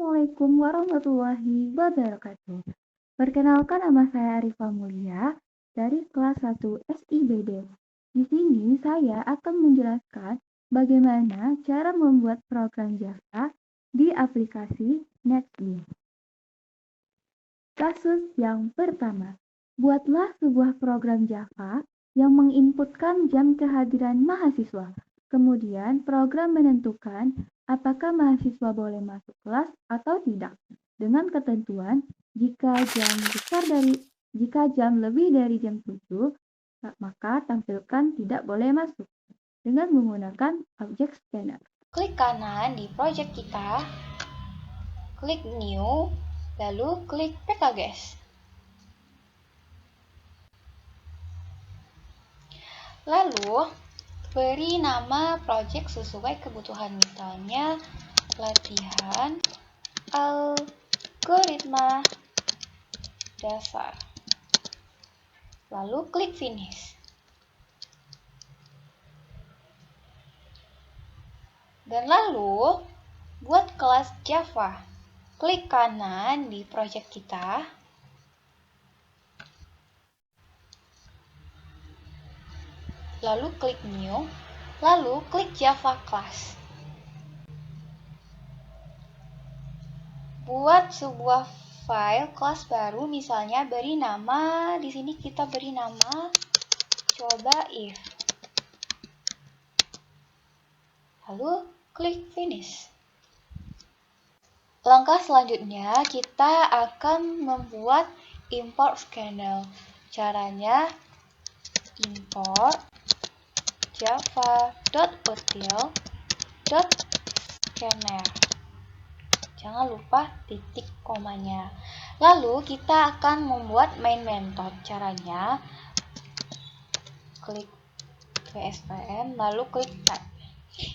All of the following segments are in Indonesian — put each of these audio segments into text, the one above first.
Assalamualaikum warahmatullahi wabarakatuh. Perkenalkan, nama saya Arifah Mulia dari kelas 1 SIBD. Di sini saya akan menjelaskan bagaimana cara membuat program Java di aplikasi NetBeans. Kasus yang pertama, buatlah sebuah program Java yang menginputkan jam kehadiran mahasiswa. Kemudian program menentukan apakah mahasiswa boleh masuk kelas atau tidak. Dengan ketentuan, jika jam lebih dari jam 7, maka tampilkan tidak boleh masuk dengan menggunakan objek scanner. Klik kanan di project kita, klik New, lalu klik PKGS. Lalu, beri nama project sesuai kebutuhan, misalnya latihan algoritma dasar. Lalu klik Finish. Dan lalu, buat kelas Java. Klik kanan di project kita, lalu klik New, lalu klik Java Class. Buat sebuah file kelas baru, misalnya beri nama, di sini kita beri nama coba if. Lalu klik Finish. Langkah selanjutnya kita akan membuat import scanner. Caranya import java.util.scanner. Jangan lupa titik komanya. Lalu kita akan membuat main method. Caranya klik VSPN lalu klik Type.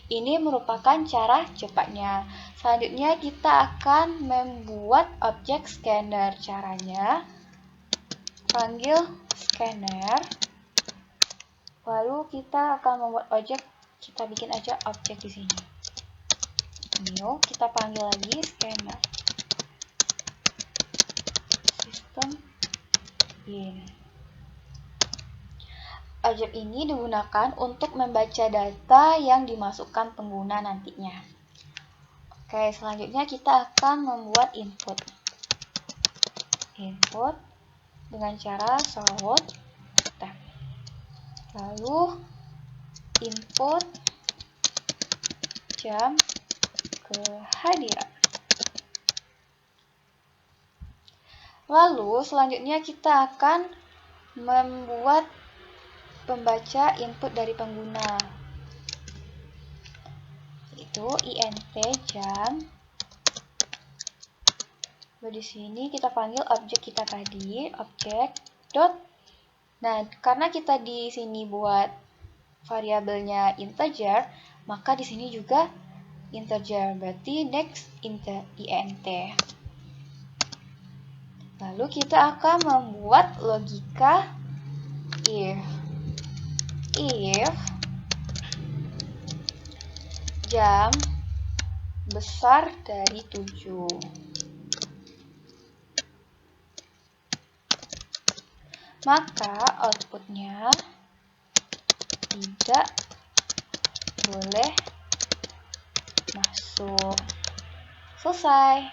Ini merupakan cara cepatnya. Selanjutnya kita akan membuat objek scanner. Caranya panggil scanner. Lalu kita akan membuat objek. Kita bikin aja objek di sini. New, kita panggil lagi scanner. System in. Objek ini digunakan untuk membaca data yang dimasukkan pengguna nantinya. Oke, selanjutnya kita akan membuat input. Input dengan cara selawat tab. Lalu input jam kehadiran. Lalu selanjutnya kita akan membuat pembaca input dari pengguna, yaitu int jam. Di sini kita panggil objek kita tadi, objek dot. Nah, karena kita di sini buat variabelnya integer, maka di sini juga integer, berarti next int. Lalu kita akan membuat logika if jam besar dari 7. Maka outputnya tidak boleh masuk. Selesai.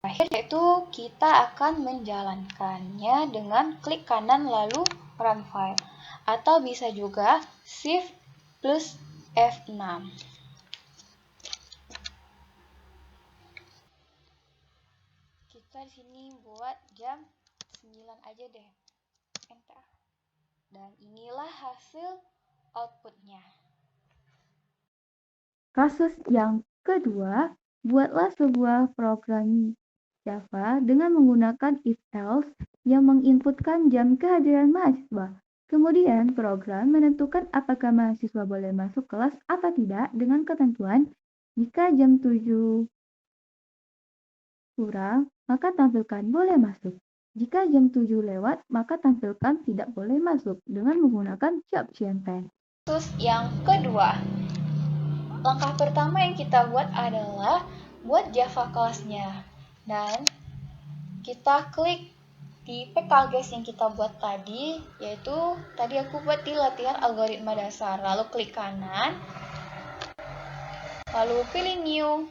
Terakhir yaitu kita akan menjalankannya dengan klik kanan lalu run file. Atau bisa juga Shift plus F6. Kita di sini buat jam 9 aja deh. Enter. Dan inilah hasil outputnya. Kasus yang kedua, buatlah sebuah program Java dengan menggunakan if-else yang menginputkan jam kehadiran mahasiswa. Kemudian program menentukan apakah mahasiswa boleh masuk kelas atau tidak dengan ketentuan jika jam 7 kurang, maka tampilkan boleh masuk. Jika jam 7 lewat, maka tampilkan tidak boleh masuk dengan menggunakan option pen. Kasus yang kedua. Langkah pertama yang kita buat adalah buat Java kelasnya. Dan kita klik di pkgs yang kita buat tadi, yaitu tadi aku buat di latihan algoritma dasar. Lalu klik kanan, lalu pilih new,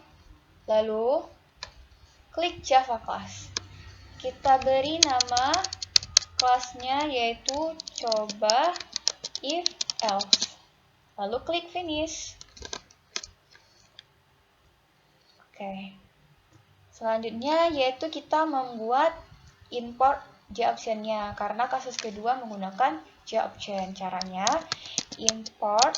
lalu klik Java class. Kita beri nama kelasnya yaitu coba if else. Lalu klik finish. Oke. Selanjutnya yaitu kita membuat import JOption-nya karena kasus kedua menggunakan JOption. Caranya import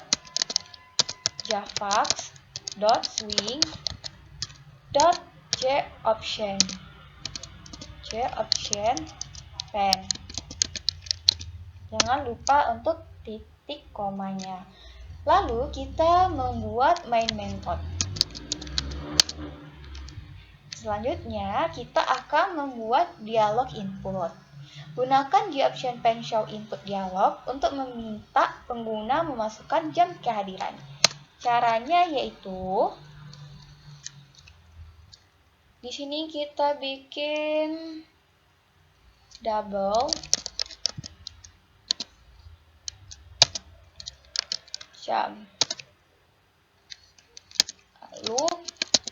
javax.swing.jOption. JOption pen. Jangan lupa untuk titik komanya. Lalu kita membuat main method. Selanjutnya, kita akan membuat dialog input. Gunakan JOption pen show input dialog untuk meminta pengguna memasukkan jam kehadiran. Caranya yaitu di sini kita bikin double jam. Lalu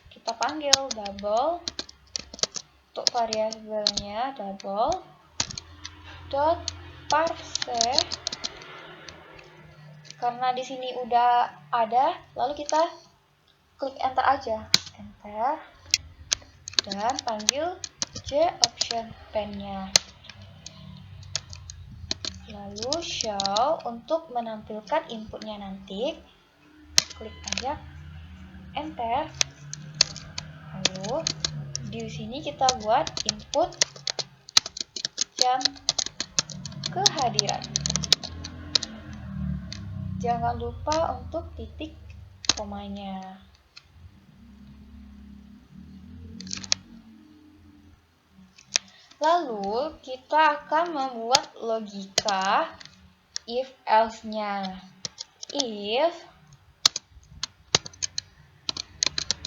kita panggil double untuk variabelnya double dot parse. Karena di sini udah ada, lalu kita klik enter aja, enter, dan panggil JOption pen-nya. Lalu show untuk menampilkan inputnya nanti, klik aja, enter. Lalu di sini kita buat input jam kehadiran. Jangan lupa untuk titik komanya. Lalu kita akan membuat logika if else-nya. If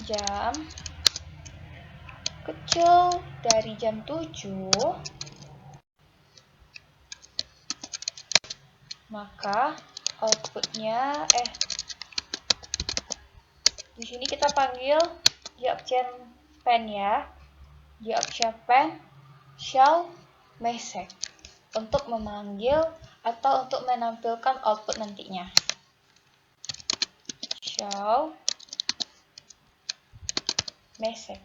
jam kecil dari jam 7, maka outputnya di sini kita panggil JOption pen ya. JOption pen shall message untuk memanggil atau untuk menampilkan output nantinya. Shall message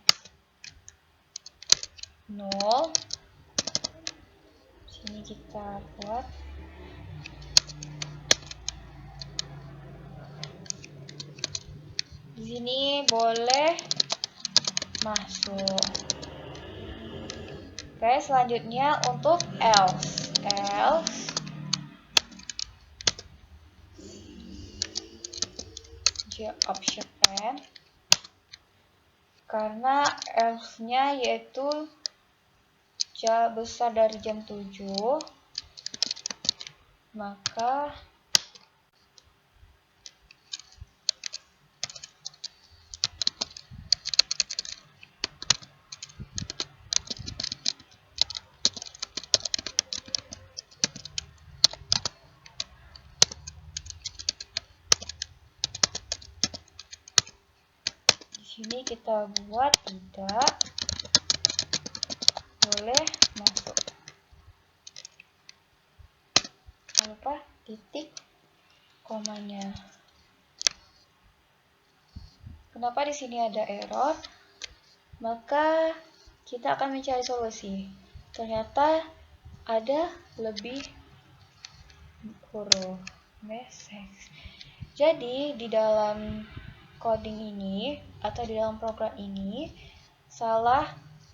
null. Sini kita buat di sini boleh masuk. Oke, selanjutnya untuk else JOption pen, karena else-nya yaitu besar dari jam 7, maka sini kita buat tidak boleh masuk. Jangan lupa titik komanya. Kenapa di sini ada error? Maka kita akan mencari solusi. Ternyata ada lebih huruf message. Jadi di dalam coding ini atau di dalam program ini salah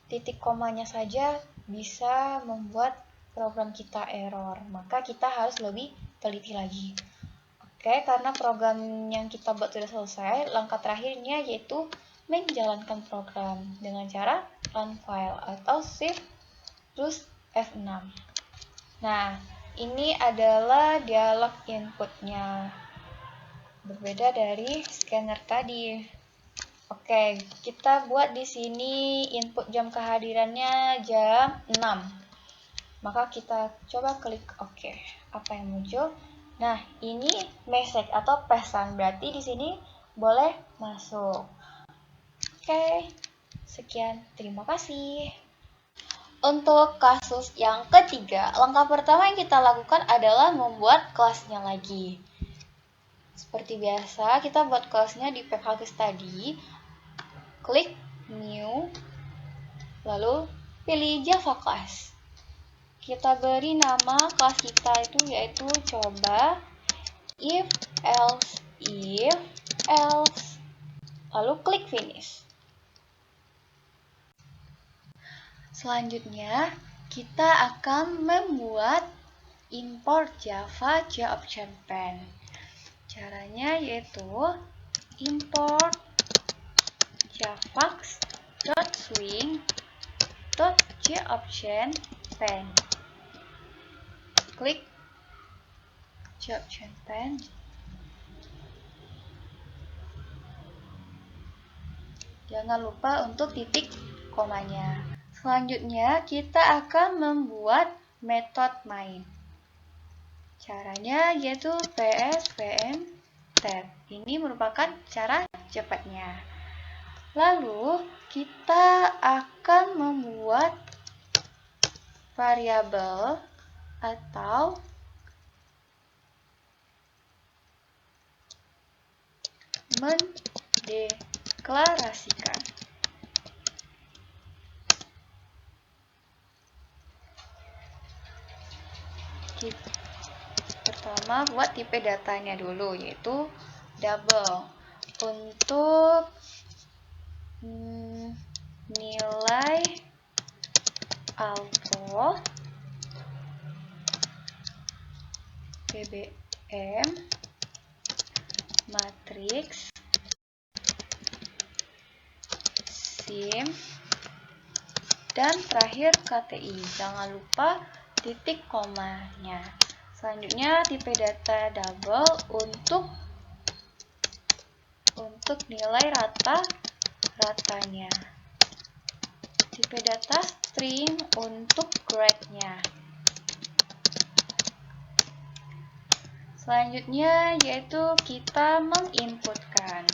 titik komanya saja bisa membuat program kita error. Maka kita harus lebih teliti lagi. Oke, karena program yang kita buat sudah selesai, langkah terakhirnya yaitu menjalankan program dengan cara run file atau save terus F6. Nah, ini adalah dialog inputnya. Berbeda dari scanner tadi. Oke, kita buat di sini input jam kehadirannya jam 6. Maka kita coba klik OK. Apa yang muncul? Nah, ini message atau pesan, berarti di sini boleh masuk. Oke, sekian. Terima kasih. Untuk kasus yang ketiga, langkah pertama yang kita lakukan adalah membuat kelasnya lagi. Seperti biasa, kita buat kelasnya di PKG tadi. Klik New, lalu pilih Java Class. Kita beri nama kelas kita itu yaitu coba, if, else, lalu klik Finish. Selanjutnya, kita akan membuat import Java JOptionPan. Caranya yaitu import javax.swing.JOptionPan. Klik JOptionPan. Jangan lupa untuk titik komanya. Selanjutnya, kita akan membuat metode main. Caranya yaitu psvn_tab. Ini merupakan cara cepatnya. Lalu, kita akan membuat variabel atau mendeklarasikan. Pertama, buat tipe datanya dulu, yaitu double. Untuk nilai alto BBM matriks SIM dan terakhir KTI. Jangan lupa titik komanya. Selanjutnya tipe data double untuk nilai ratanya. Tipe data string untuk grade-nya. Selanjutnya yaitu kita menginputkan.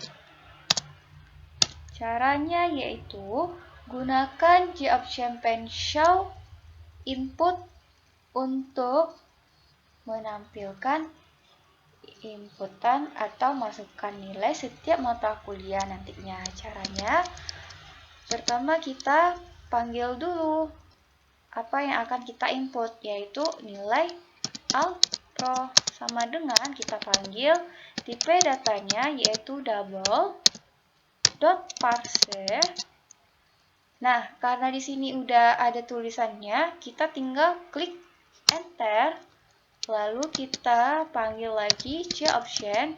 Caranya yaitu gunakan JOptionPan show input untuk menampilkan inputan atau masukkan nilai setiap mata kuliah nantinya. Caranya, pertama kita panggil dulu apa yang akan kita input, yaitu nilai alpro. Sama dengan kita panggil tipe datanya yaitu double.parse. Nah, karena di sini udah ada tulisannya, kita tinggal klik enter. Lalu kita panggil lagi JOption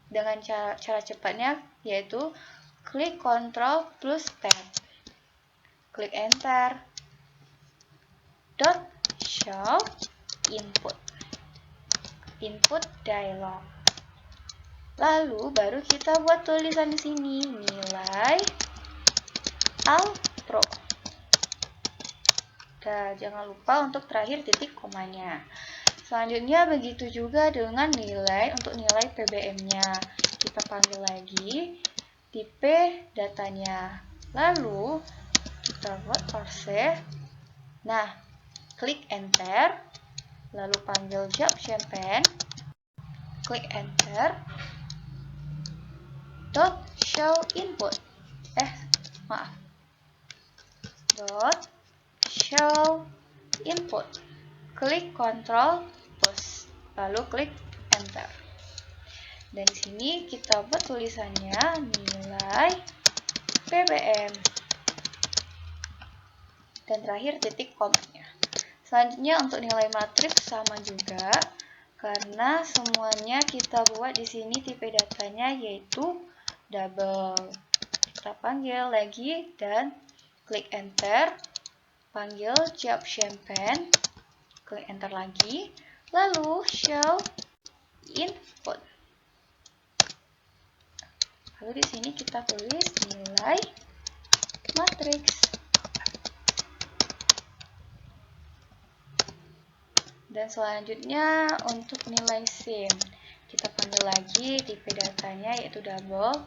dengan cara cepatnya yaitu klik Ctrl plus Tab. Klik enter. Show input dialog. Lalu baru kita buat tulisan di sini nilai alpro. Dan jangan lupa untuk terakhir titik komanya. Selanjutnya begitu juga dengan untuk nilai PBM-nya. Kita panggil lagi tipe datanya. Lalu kita buat parse. Nah, klik enter. Lalu panggil JOptionPan. Klik enter. Show input. Show input. Klik Ctrl plus, lalu klik enter. Dan di sini kita buat tulisannya nilai PBM. Dan terakhir titik komanya. Selanjutnya untuk nilai matriks sama juga, karena semuanya kita buat di sini tipe datanya yaitu double. Kita panggil lagi dan klik enter. Panggil JOptionPan. Klik enter lagi, lalu show input. Lalu di sini kita tulis nilai matriks. Dan selanjutnya untuk nilai SIM, kita panggil lagi tipe datanya yaitu double.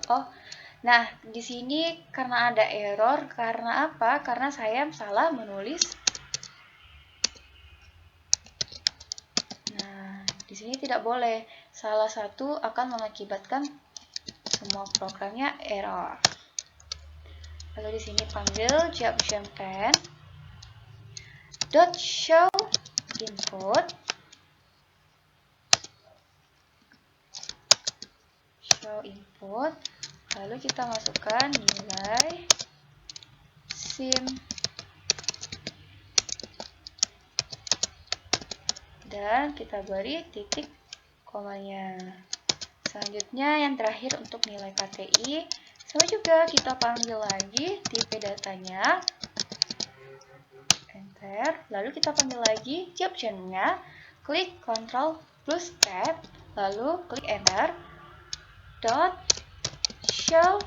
Nah di sini karena ada error, karena apa? Karena saya salah menulis. Nah di sini tidak boleh, salah satu akan mengakibatkan semua programnya error. Lalu di sini panggil JavaShemPen .show input, lalu kita masukkan nilai SIM dan kita beri titik komanya. Selanjutnya yang terakhir untuk nilai KTI, sama juga kita panggil lagi tipe datanya, enter, lalu kita panggil lagi JavaShemPen-nya, klik Ctrl plus Tab, lalu klik enter, .show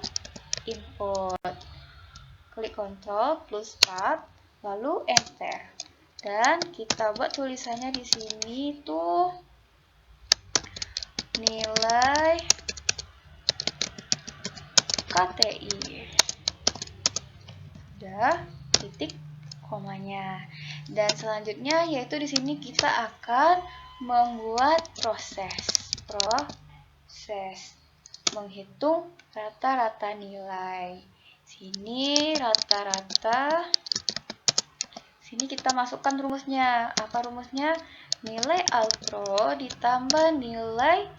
input, klik Ctrl plus Tab, lalu enter, dan kita buat tulisannya di sini tuh nilai KTI, udah titik komanya. Dan selanjutnya yaitu di sini kita akan membuat proses menghitung rata-rata nilai. Sini rata-rata, sini kita masukkan rumusnya. Apa rumusnya? Nilai altro ditambah nilai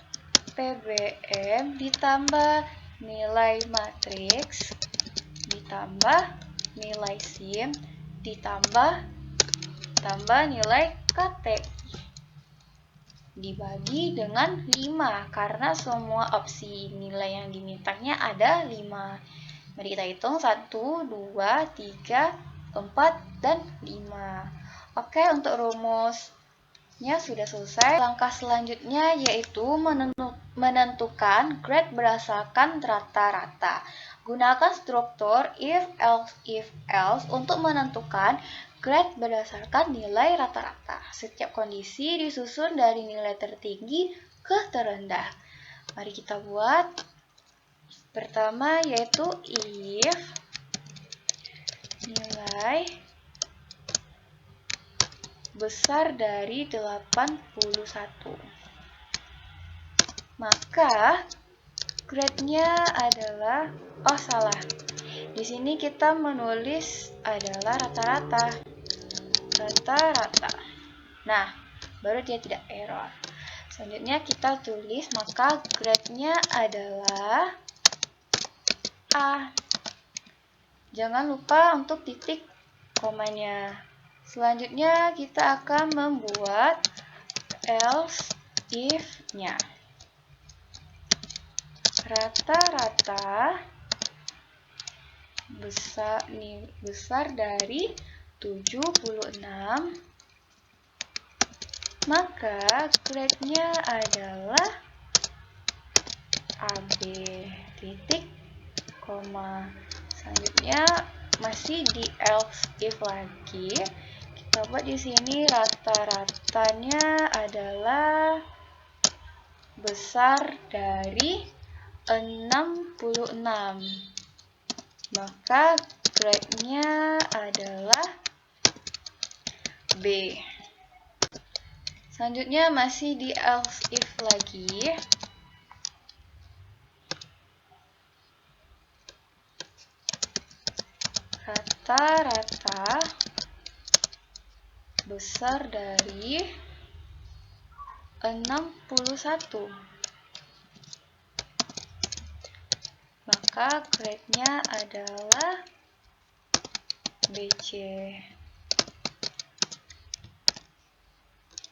PBM ditambah nilai matriks ditambah nilai SIM ditambah nilai KTI dibagi dengan 5 karena semua opsi nilai yang dimintanya ada 5. Mari kita hitung 1, 2, 3, 4, dan 5. Oke, untuk rumusnya sudah selesai. Langkah selanjutnya yaitu menentukan grade berdasarkan rata-rata. Gunakan struktur if else untuk menentukan grade berdasarkan nilai rata-rata. Setiap kondisi disusun dari nilai tertinggi ke terendah. Mari kita buat. Pertama yaitu if nilai besar dari 81. Maka grade-nya adalah, di sini kita menulis adalah rata-rata. Nah, baru dia tidak error. Selanjutnya kita tulis, maka grade-nya adalah A. Jangan lupa untuk titik komanya. Selanjutnya kita akan membuat else if-nya. Rata-rata besar dari 76, maka grade-nya adalah AB, titik, koma. Selanjutnya masih di else if lagi. Kita buat di sini rata-ratanya adalah besar dari 66. Maka grade-nya adalah B. Selanjutnya masih di else if lagi. Rata-rata besar dari 61. Maka grade-nya adalah BC.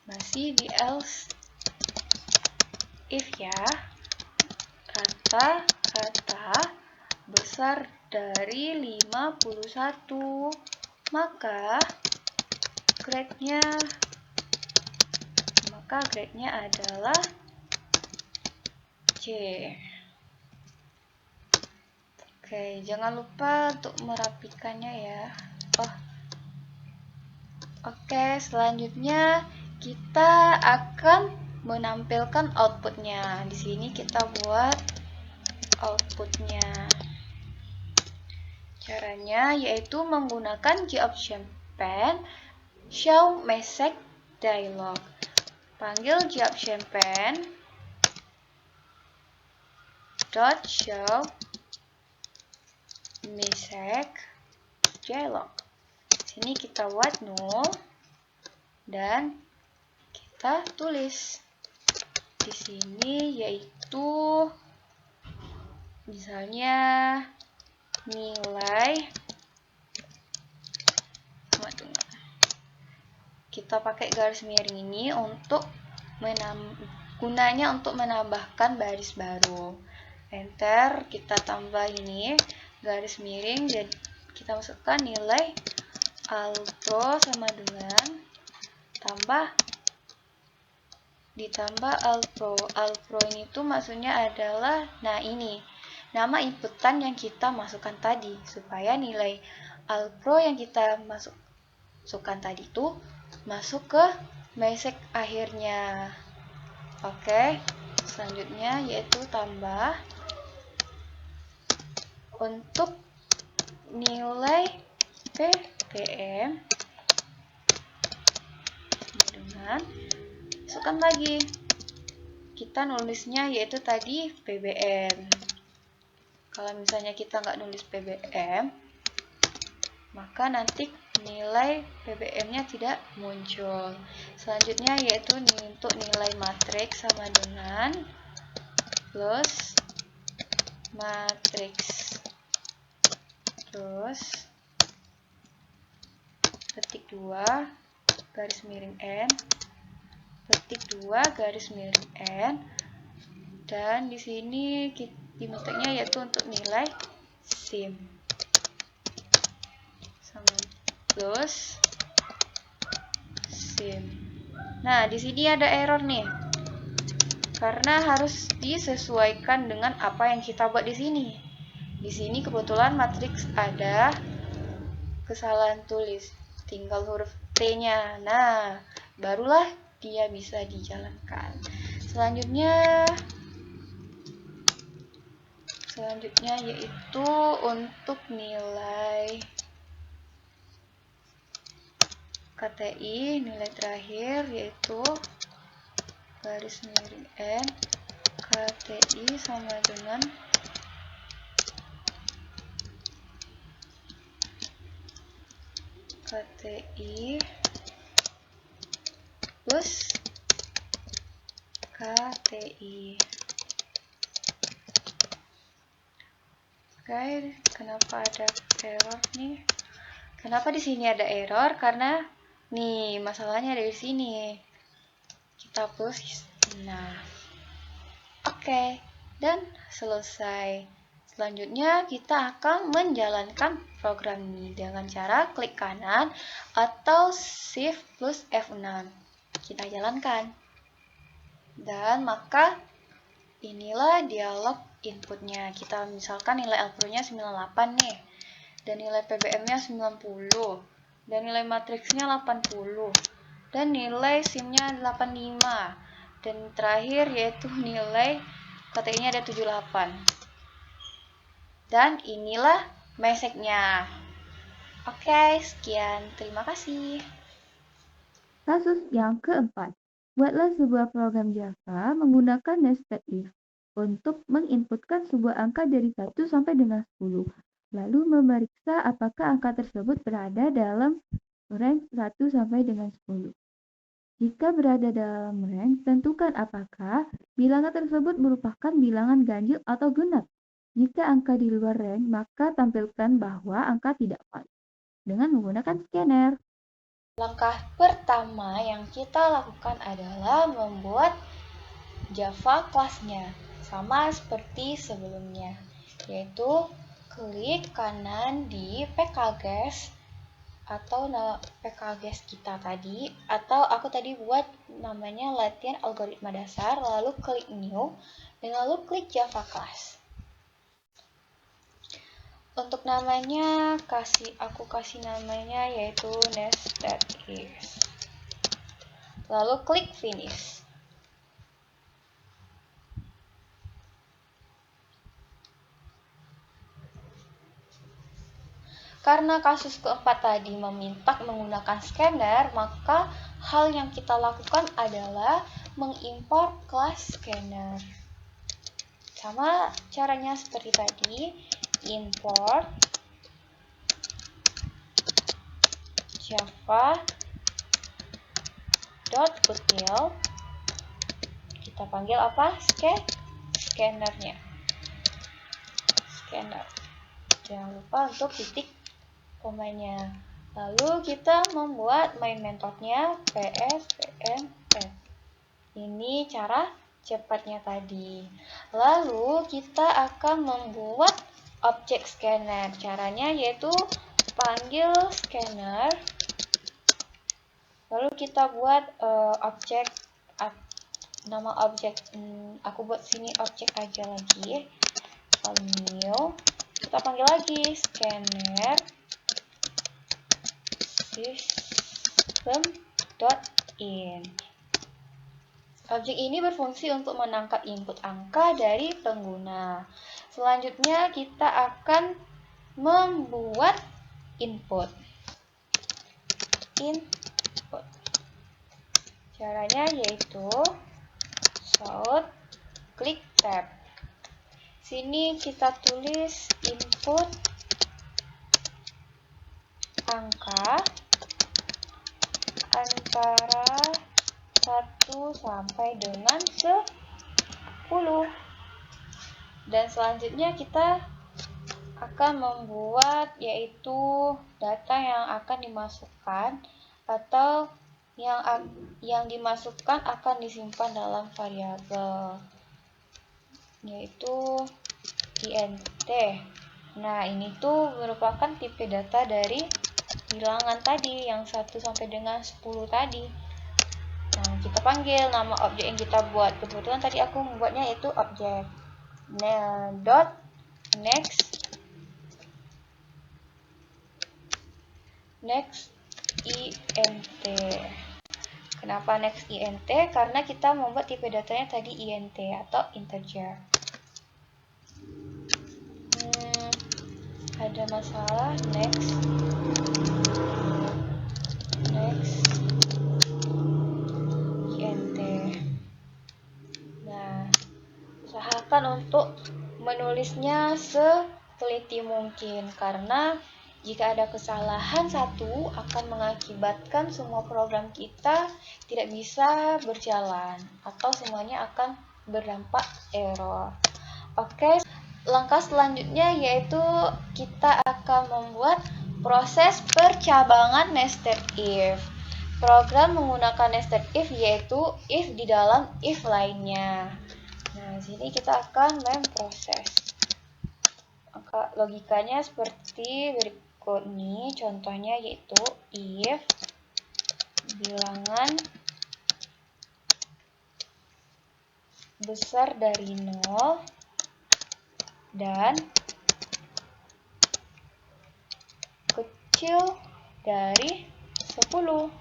Masih di else if ya. Rata-rata besar dari 51. Maka grade-nya adalah C. Oke, jangan lupa untuk merapikannya ya. Oke, selanjutnya kita akan menampilkan outputnya. Di sini kita buat outputnya. Caranya yaitu menggunakan GOptionPan show message dialog. Panggil GOptionPan dot show message dialog. Sini kita buat null dan kita tulis di sini yaitu misalnya nilai kita pakai garis miring ini untuk gunanya untuk menambahkan baris baru. Enter, kita tambah ini garis miring dan kita masukkan nilai alpro sama dengan ditambah alpro. Alpro ini tuh maksudnya adalah, nah ini nama inputan yang kita masukkan tadi, supaya nilai alpro yang kita masukkan tadi tuh masuk ke message akhirnya. Oke, selanjutnya yaitu tambah untuk nilai PBM dengan masukkan lagi, kita nulisnya yaitu tadi PBM. Kalau misalnya kita nggak nulis PBM, maka nanti nilai PBM-nya tidak muncul. Selanjutnya yaitu untuk nilai matriks sama dengan plus matriks. Terus petik 2 garis miring n, petik 2 garis miring n, dan di sini dimintanya yaitu untuk nilai sim sama plus sim. Nah, di sini ada error nih, karena harus disesuaikan dengan apa yang kita buat di sini. Di sini kebetulan matriks ada kesalahan tulis, tinggal huruf T-nya. Nah, barulah dia bisa dijalankan. Selanjutnya yaitu untuk nilai KTI, nilai terakhir yaitu garis miring N, KTI sama dengan KTI plus KTI. Oke, kenapa ada error nih? Kenapa di sini ada error? Karena nih masalahnya dari sini. Kita plus. Nah, oke, dan selesai. Selanjutnya kita akan menjalankan program ini dengan cara klik kanan atau Shift plus F6. Kita jalankan. Dan maka inilah dialog inputnya. Kita misalkan nilai alpro-nya 98 nih. Dan nilai PBM-nya 90. Dan nilai matriksnya 80. Dan nilai SIM-nya 85. Dan terakhir yaitu nilai KTI-nya ada 78. Dan inilah message-nya. Oke, sekian. Terima kasih. Kasus yang keempat. Buatlah sebuah program Java menggunakan nested if untuk menginputkan sebuah angka dari 1 sampai dengan 10, lalu memeriksa apakah angka tersebut berada dalam range 1 sampai dengan 10. Jika berada dalam range, tentukan apakah bilangan tersebut merupakan bilangan ganjil atau genap. Jika angka di luar range, maka tampilkan bahwa angka tidak valid dengan menggunakan scanner. Langkah pertama yang kita lakukan adalah membuat Java kelasnya, sama seperti sebelumnya, yaitu klik kanan di pkguess atau pkguess kita tadi, atau aku tadi buat namanya latihan algoritma dasar, lalu klik new, dan lalu klik Java class. Untuk namanya aku kasih namanya yaitu nested if. Lalu klik finish. Karena kasus keempat tadi meminta menggunakan scanner, maka hal yang kita lakukan adalah mengimpor kelas scanner. Sama caranya seperti tadi, import java.util, kita panggil apa? Scannernya. Scanner. Jangan lupa untuk titik komanya. Lalu kita membuat main metodenya pscnf. Ini cara cepatnya tadi. Lalu kita akan membuat objek scanner. Caranya yaitu panggil scanner. Lalu kita buat nama objek. Aku buat sini objek aja lagi. New. Kita panggil lagi scanner system.in. Objek ini berfungsi untuk menangkap input angka dari pengguna. Selanjutnya kita akan membuat input. Caranya yaitu shout, klik tab. Sini kita tulis input angka antara 1 sampai dengan 10. Dan selanjutnya kita akan membuat yaitu data yang akan dimasukkan atau yang dimasukkan akan disimpan dalam variabel yaitu int. Nah, ini tuh merupakan tipe data dari bilangan tadi yang 1 sampai dengan 10 tadi. Nah, kita panggil nama objek yang kita buat. Kebetulan tadi aku membuatnya yaitu objek next int. Kenapa next int? Karena kita membuat tipe datanya tadi int atau integer. Ada masalah next int. Nah, usahakan untuk menulisnya seteliti mungkin karena jika ada kesalahan satu akan mengakibatkan semua program kita tidak bisa berjalan atau semuanya akan berdampak error. Oke, langkah selanjutnya yaitu kita akan membuat proses percabangan nested if. Program menggunakan nested if yaitu if di dalam if lainnya. Nah, sini kita akan memproses. Maka logikanya seperti berikut nih. Contohnya yaitu if bilangan besar dari 0 dan kecil dari 10.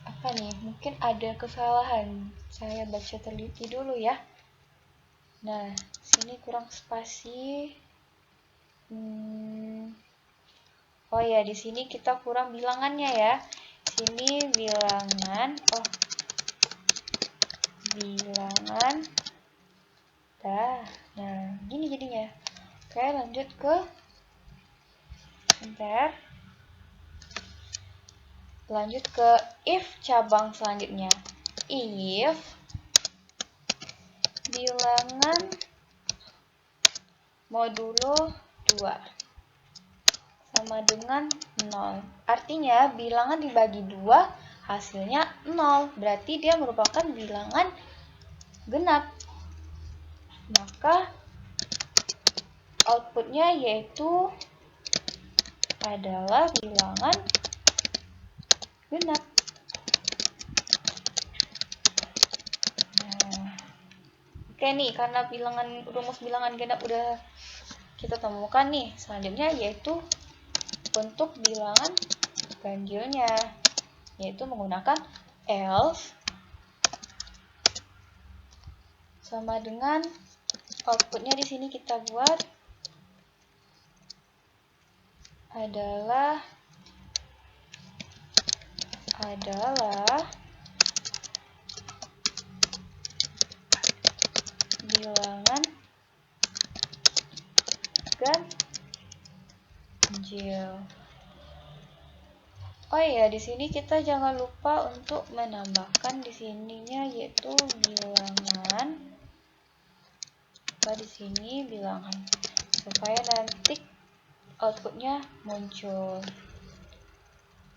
Apa nih? Mungkin ada kesalahan. Saya baca teliti dulu ya. Nah, sini kurang spasi. Oh ya, di sini kita kurang bilangannya ya. Sini bilangan. Bilangan. Nah, gini jadinya. Oke, lanjut ke sebentar. Lanjut ke if cabang selanjutnya. If bilangan modulo 2 sama dengan 0. Artinya bilangan dibagi 2 hasilnya 0. Berarti dia merupakan bilangan genap. Maka outputnya yaitu adalah bilangan genap. Nah, Oke nih, karena rumus bilangan genap udah kita temukan nih, selanjutnya yaitu untuk bilangan ganjilnya, yaitu menggunakan else sama dengan outputnya di sini kita buat adalah bilangan ganjil. Oh iya, di sini kita jangan lupa untuk menambahkan di sininya yaitu bilangan. Di sini bilangan supaya nanti outputnya muncul.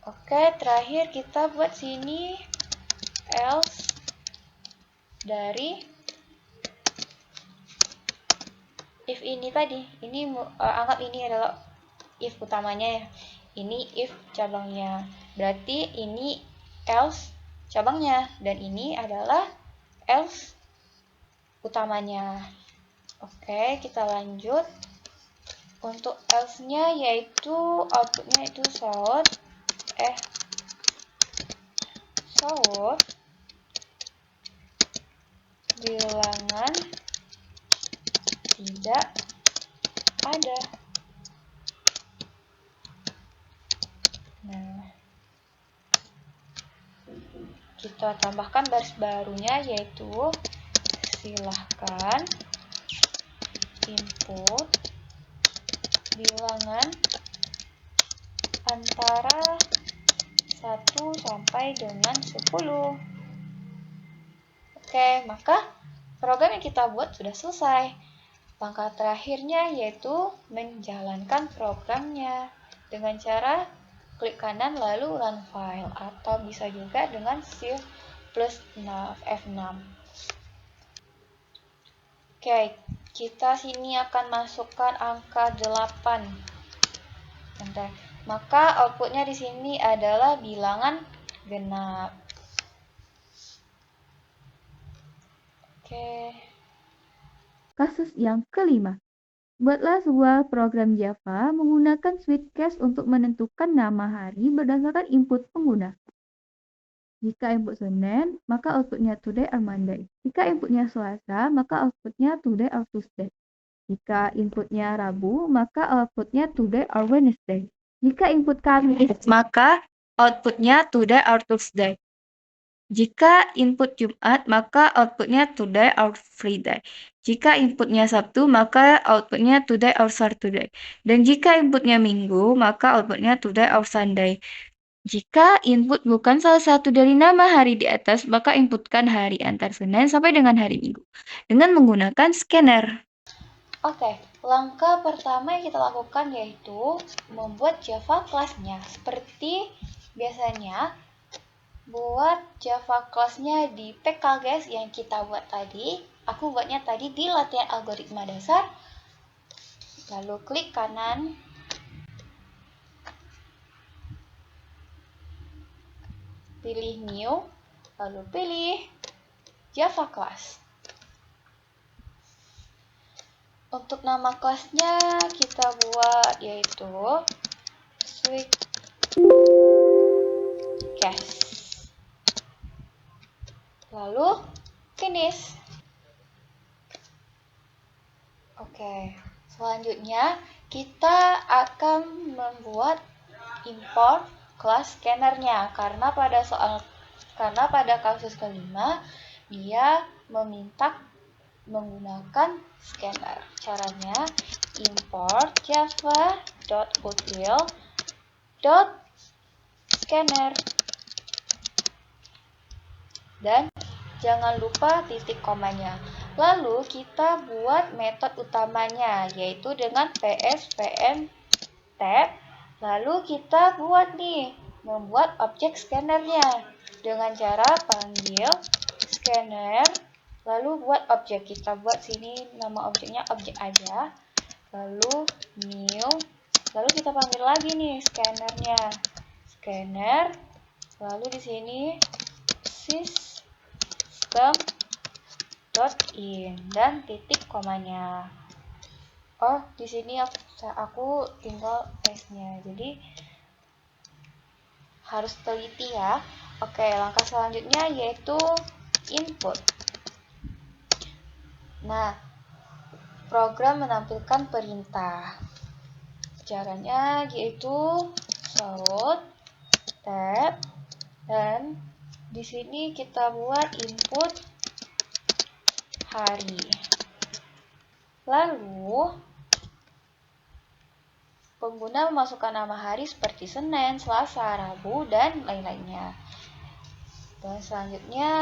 Oke, terakhir kita buat sini else dari if ini tadi. Ini anggap ini adalah if utamanya ya. Ini if cabangnya. Berarti ini else cabangnya dan ini adalah else utamanya. Oke, kita lanjut. Untuk else-nya yaitu outputnya itu show bilangan tidak ada. Nah, kita tambahkan baris barunya yaitu silahkan input bilangan antara 1 sampai dengan 10. Oke, maka program yang kita buat sudah selesai. Langkah terakhirnya yaitu menjalankan programnya dengan cara klik kanan lalu run file, atau bisa juga dengan Shift plus F6. Oke, kita sini akan masukkan angka 8. Bentar. Maka outputnya di sini adalah bilangan genap. Oke. Kasus yang kelima. Buatlah sebuah program Java menggunakan switchcase untuk menentukan nama hari berdasarkan input pengguna. Jika input Senin, maka outputnya today or Monday. Jika inputnya Selasa, maka outputnya today or Tuesday. Jika inputnya Rabu, maka outputnya today or Wednesday. Jika input Kamis, maka outputnya today or Tuesday. Jika input Jumat, maka outputnya today or Friday. Jika inputnya Sabtu, maka outputnya today or Saturday. Dan jika inputnya Minggu, maka outputnya today or Sunday. Jika input bukan salah satu dari nama hari di atas, maka inputkan hari antar Senin sampai dengan hari Minggu dengan menggunakan scanner. Oke, langkah pertama yang kita lakukan yaitu membuat Java class-nya. Seperti biasanya, buat Java class-nya di pkgs yang kita buat tadi. Aku buatnya tadi di latihan algoritma dasar. Lalu klik kanan. Pilih new, lalu pilih Java class. Untuk nama kelasnya kita buat yaitu switchcase. Lalu finish. Oke, selanjutnya kita akan membuat import kelas scannernya karena pada kasus kelima dia meminta menggunakan scanner. Caranya import java.util.scanner dan jangan lupa titik komanya. Lalu kita buat metode utamanya yaitu dengan psvm tab. Lalu kita membuat objek scannernya dengan cara panggil scanner. Lalu buat objek, kita buat sini nama objeknya objek aja. Lalu new, lalu kita panggil lagi nih scannernya. Scanner, lalu di sini system dot in dan titik komanya. Oh, di sini aku tinggal S-nya. Jadi harus teliti ya. Oke, langkah selanjutnya yaitu input. Nah, program menampilkan perintah. Caranya yaitu float, tab, dan di sini kita buat input hari. Lalu, pengguna memasukkan nama hari seperti Senin, Selasa, Rabu, dan lain-lainnya. Dan selanjutnya,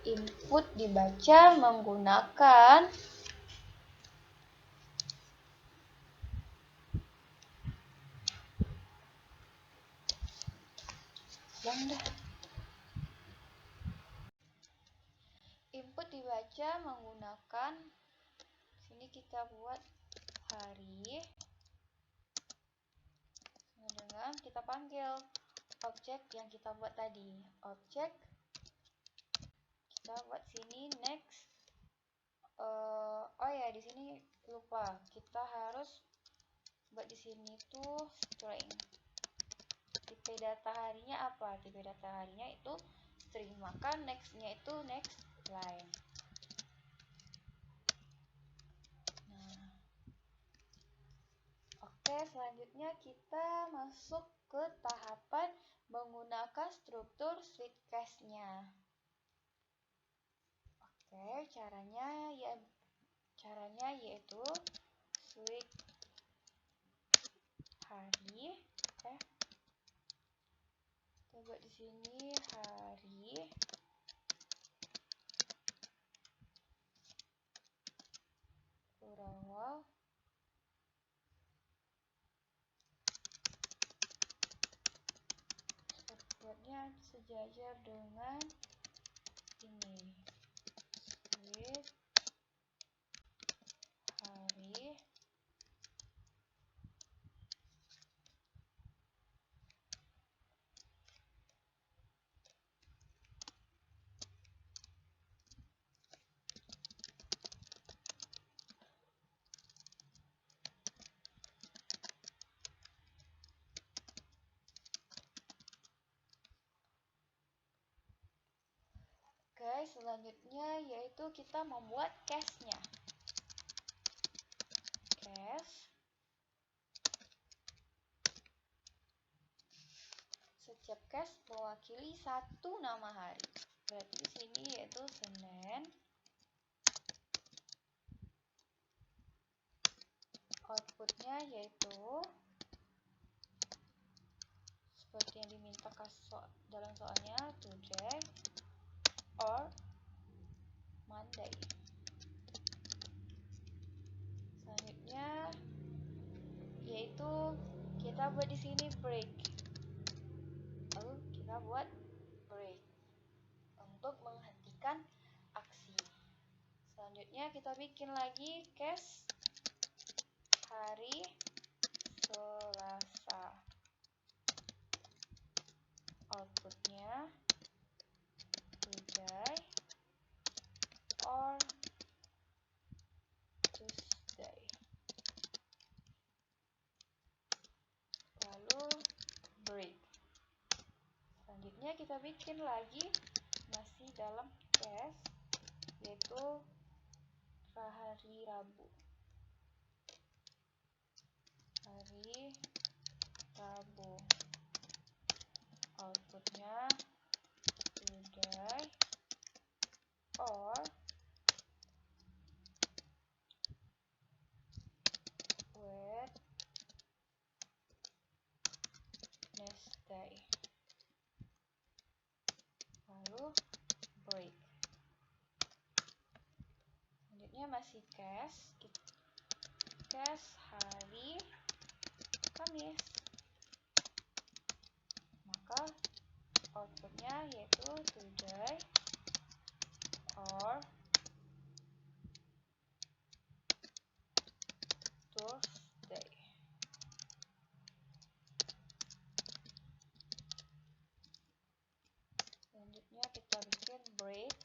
input dibaca menggunakan input dibaca menggunakan sini kita buat hari dengan kita panggil objek yang kita buat tadi. Objek kita buat sini next. Oh ya, di sini lupa, kita harus buat di sini tuh string. Tipe data harinya apa? Tipe data harinya itu string, maka next-nya itu next line. Nah, oke, selanjutnya kita masuk ke tahapan menggunakan struktur switch case-nya. Oke, caranya yaitu switch hari. Kita buat di sini hari. Plural. Buatnya sejajar dengan ini. Switch hari. Oke, selanjutnya yaitu kita membuat case-nya. Case. Setiap case mewakili satu nama hari. Berarti di sini yaitu Senin. Outputnya yaitu seperti yang diminta dalam soalnya, today or Monday. Selanjutnya yaitu kita buat di sini break. Lalu kita buat break untuk menghentikan aksi. Selanjutnya kita bikin lagi case hari Selasa. Outputnya today or Tuesday. Lalu break. Selanjutnya kita bikin lagi masih dalam case yaitu hari Rabu. Hari Rabu. Outputnya today or Wednesday. Lalu break. Selanjutnya masih case hari Kamis. Maka outputnya yaitu today or Thursday. Selanjutnya kita bikin break.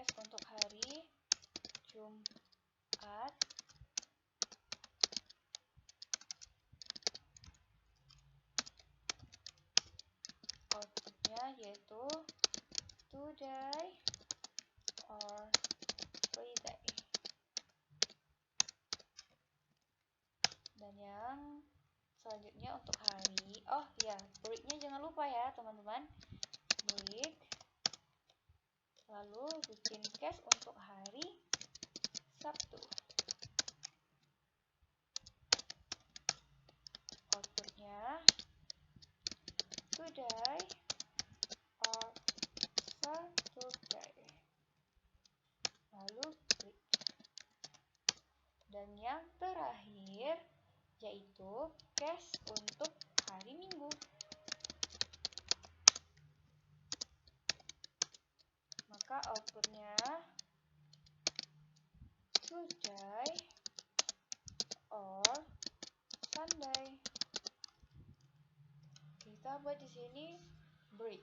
case untuk hari Jumat. Outputnya yaitu today or Friday. Dan yang selanjutnya untuk hari, oh ya, breaknya jangan lupa ya teman-teman, break. Lalu bikin case untuk hari Sabtu. Outputnya today or Saturday. Lalu break. Dan yang terakhir yaitu case untuk hari Minggu. Maka outputnya today or Sunday. Kita buat di sini break.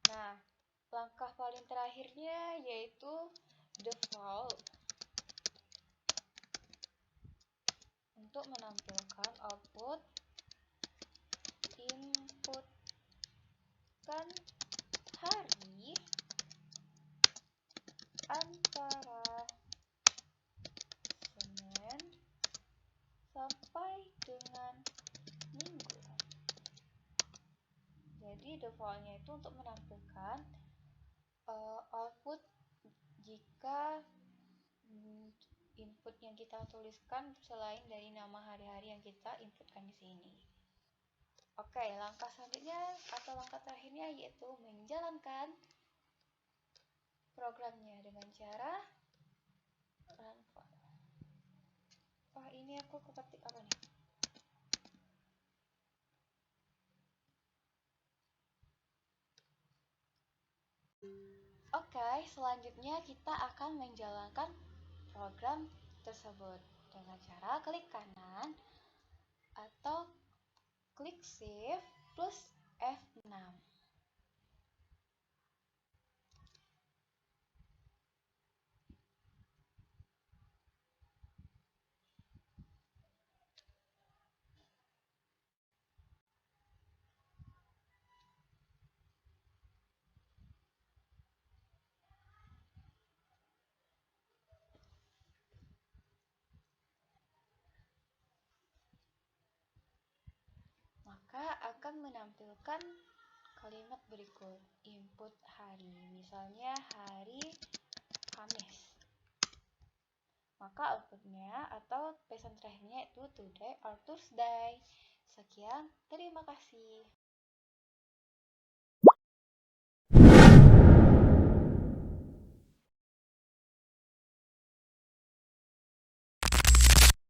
Nah, langkah paling terakhirnya yaitu default. Untuk menampilkan output, inputkan hari antara Senin sampai dengan Minggu. Jadi defaultnya itu untuk menampilkan output jika input yang kita tuliskan selain dari nama hari-hari yang kita inputkan di sini. Oke, langkah selanjutnya atau langkah terakhirnya yaitu menjalankan programnya dengan cara run file. Oh, ini aku ketik apa nih? Oke, selanjutnya kita akan menjalankan program tersebut dengan cara klik kanan atau klik Shift plus F6. Maka akan menampilkan kalimat berikut, input hari, misalnya hari Kamis. Maka outputnya atau pesan terakhirnya itu today or Thursday. Sekian, terima kasih.